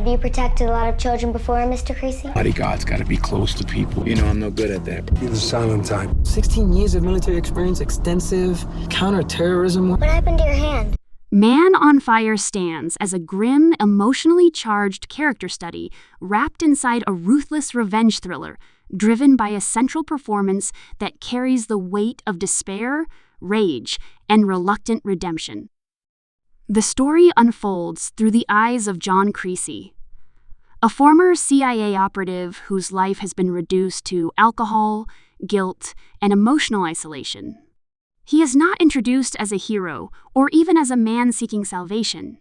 Have you protected a lot of children before, Mr. Creasy? Bodyguard's gotta be close to people. You know I'm no good at that. You're the silent type. 16 years of military experience, extensive counterterrorism. What happened to your hand? Man on Fire stands as a grim, emotionally charged character study wrapped inside a ruthless revenge thriller, driven by a central performance that carries the weight of despair, rage, and reluctant redemption. The story unfolds through the eyes of John Creasy, a former CIA operative whose life has been reduced to alcohol, guilt, and emotional isolation. He is not introduced as a hero or even as a man seeking salvation.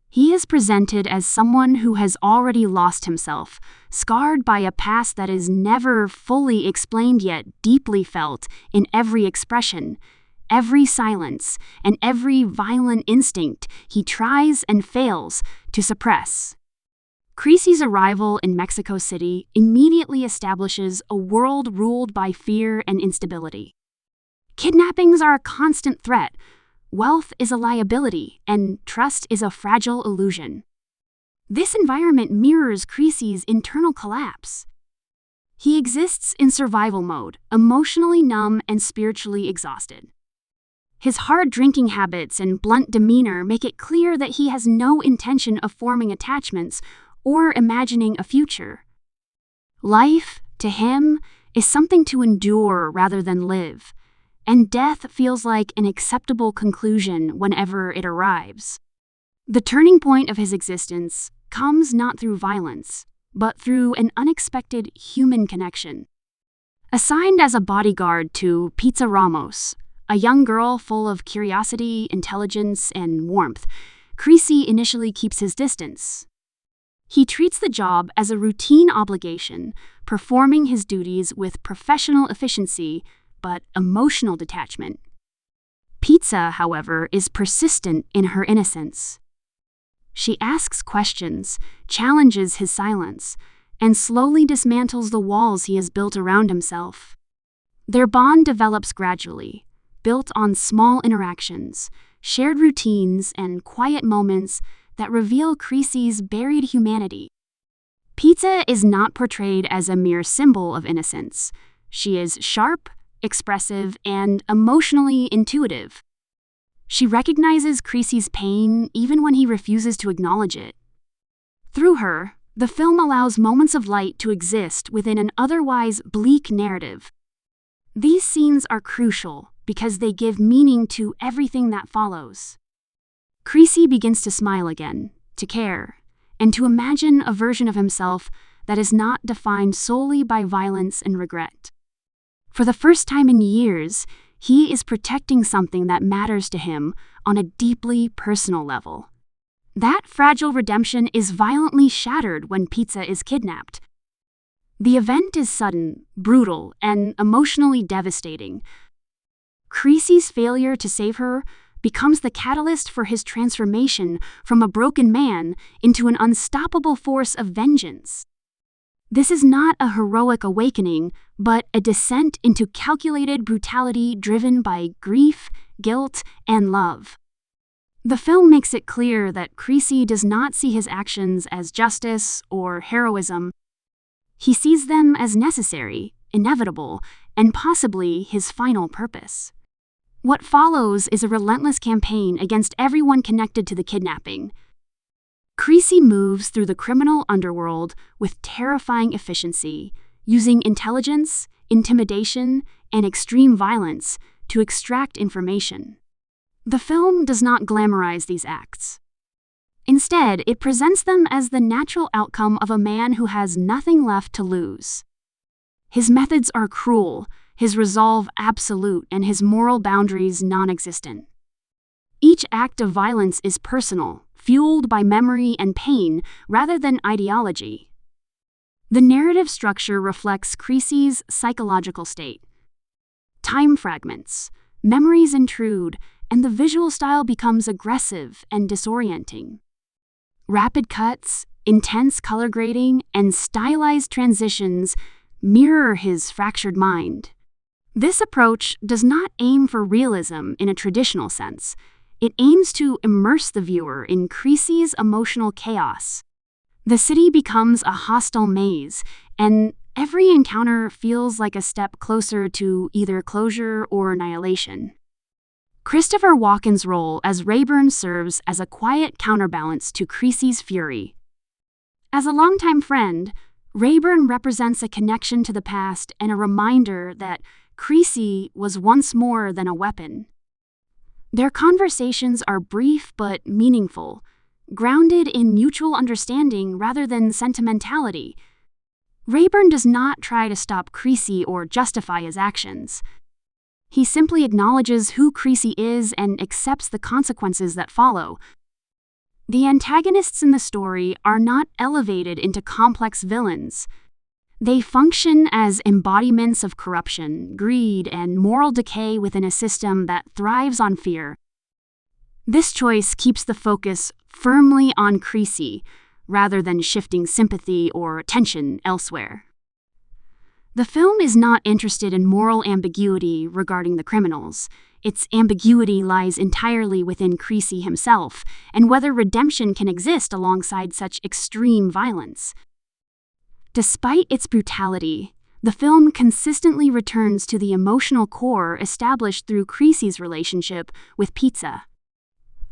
He is presented as someone who has already lost himself, scarred by a past that is never fully explained yet deeply felt in every expression, every silence, and every violent instinct he tries and fails to suppress. Creasy's arrival in Mexico City immediately establishes a world ruled by fear and instability. Kidnappings are a constant threat, wealth is a liability, and trust is a fragile illusion. This environment mirrors Creasy's internal collapse. He exists in survival mode, emotionally numb and spiritually exhausted. His hard drinking habits and blunt demeanor make it clear that he has no intention of forming attachments or imagining a future. Life, to him, is something to endure rather than live, and death feels like an acceptable conclusion whenever it arrives. The turning point of his existence comes not through violence, but through an unexpected human connection. Assigned as a bodyguard to Pita Ramos, a young girl full of curiosity, intelligence, and warmth, Creasy initially keeps his distance. He treats the job as a routine obligation, performing his duties with professional efficiency but emotional detachment. Pizza, however, is persistent in her innocence. She asks questions, challenges his silence, and slowly dismantles the walls he has built around himself. Their bond develops gradually, built on small interactions, shared routines, and quiet moments that reveal Creasy's buried humanity. Pizza is not portrayed as a mere symbol of innocence. She is sharp, expressive, and emotionally intuitive. She recognizes Creasy's pain even when he refuses to acknowledge it. Through her, the film allows moments of light to exist within an otherwise bleak narrative. These scenes are crucial because they give meaning to everything that follows. Creasy begins to smile again, to care, and to imagine a version of himself that is not defined solely by violence and regret. For the first time in years, he is protecting something that matters to him on a deeply personal level. That fragile redemption is violently shattered when Pizza is kidnapped. The event is sudden, brutal, and emotionally devastating. Creasy's failure to save her becomes the catalyst for his transformation from a broken man into an unstoppable force of vengeance. This is not a heroic awakening, but a descent into calculated brutality driven by grief, guilt, and love. The film makes it clear that Creasy does not see his actions as justice or heroism. He sees them as necessary, inevitable, and possibly his final purpose. What follows is a relentless campaign against everyone connected to the kidnapping. Creasy moves through the criminal underworld with terrifying efficiency, using intelligence, intimidation, and extreme violence to extract information. The film does not glamorize these acts. Instead, it presents them as the natural outcome of a man who has nothing left to lose. His methods are cruel, his resolve absolute, and his moral boundaries non-existent. Each act of violence is personal, fueled by memory and pain rather than ideology. The narrative structure reflects Creasy's psychological state. Time fragments, memories intrude, and the visual style becomes aggressive and disorienting. Rapid cuts, intense color grading, and stylized transitions mirror his fractured mind. This approach does not aim for realism in a traditional sense. It aims to immerse the viewer in Creasy's emotional chaos. The city becomes a hostile maze, and every encounter feels like a step closer to either closure or annihilation. Christopher Walken's role as Rayburn serves as a quiet counterbalance to Creasy's fury. As a longtime friend, Rayburn represents a connection to the past and a reminder that Creasy was once more than a weapon. Their conversations are brief but meaningful, grounded in mutual understanding rather than sentimentality. Rayburn does not try to stop Creasy or justify his actions. He simply acknowledges who Creasy is and accepts the consequences that follow. The antagonists in the story are not elevated into complex villains. They function as embodiments of corruption, greed, and moral decay within a system that thrives on fear. This choice keeps the focus firmly on Creasy, rather than shifting sympathy or attention elsewhere. The film is not interested in moral ambiguity regarding the criminals. Its ambiguity lies entirely within Creasy himself, and whether redemption can exist alongside such extreme violence. Despite its brutality, the film consistently returns to the emotional core established through Creasy's relationship with Pizza.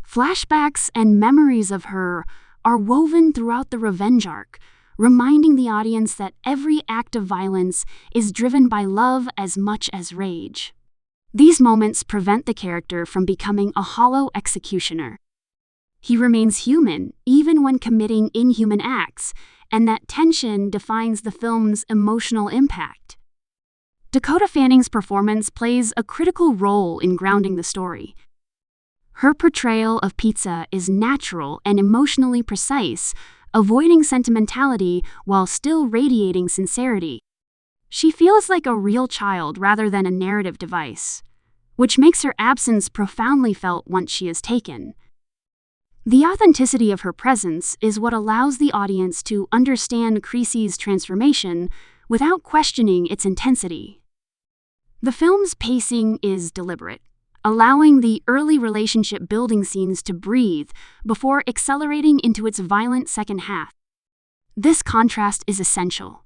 Flashbacks and memories of her are woven throughout the revenge arc, reminding the audience that every act of violence is driven by love as much as rage. These moments prevent the character from becoming a hollow executioner. He remains human, even when committing inhuman acts, and that tension defines the film's emotional impact. Dakota Fanning's performance plays a critical role in grounding the story. Her portrayal of Pizza is natural and emotionally precise, avoiding sentimentality while still radiating sincerity. She feels like a real child rather than a narrative device, which makes her absence profoundly felt once she is taken. The authenticity of her presence is what allows the audience to understand Creasy's transformation without questioning its intensity. The film's pacing is deliberate, allowing the early relationship building scenes to breathe before accelerating into its violent second half. This contrast is essential.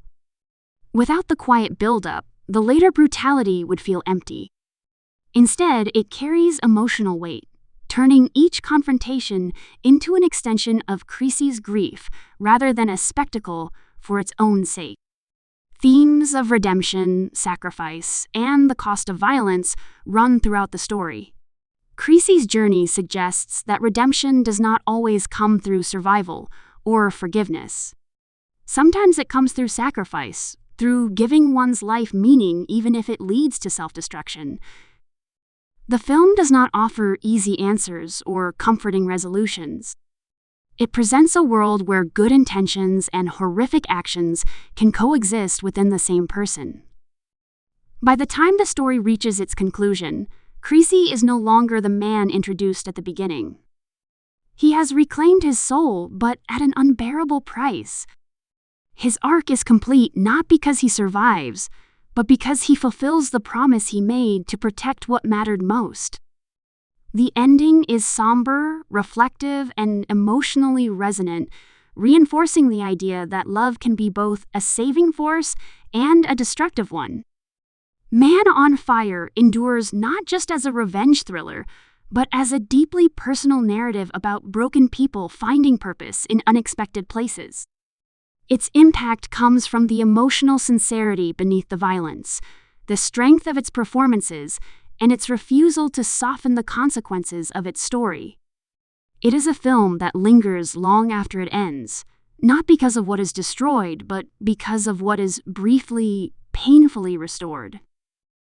Without the quiet buildup, the later brutality would feel empty. Instead, it carries emotional weight, turning each confrontation into an extension of Creasy's grief rather than a spectacle for its own sake. Themes of redemption, sacrifice, and the cost of violence run throughout the story. Creasy's journey suggests that redemption does not always come through survival or forgiveness. Sometimes it comes through sacrifice, through giving one's life meaning even if it leads to self-destruction. The film does not offer easy answers or comforting resolutions. It presents a world where good intentions and horrific actions can coexist within the same person. By the time the story reaches its conclusion, Creasy is no longer the man introduced at the beginning. He has reclaimed his soul, but at an unbearable price. His arc is complete not because he survives, but because he fulfills the promise he made to protect what mattered most. The ending is somber, reflective, and emotionally resonant, reinforcing the idea that love can be both a saving force and a destructive one. Man on Fire endures not just as a revenge thriller, but as a deeply personal narrative about broken people finding purpose in unexpected places. Its impact comes from the emotional sincerity beneath the violence, the strength of its performances, and its refusal to soften the consequences of its story. It is a film that lingers long after it ends, not because of what is destroyed, but because of what is briefly, painfully restored.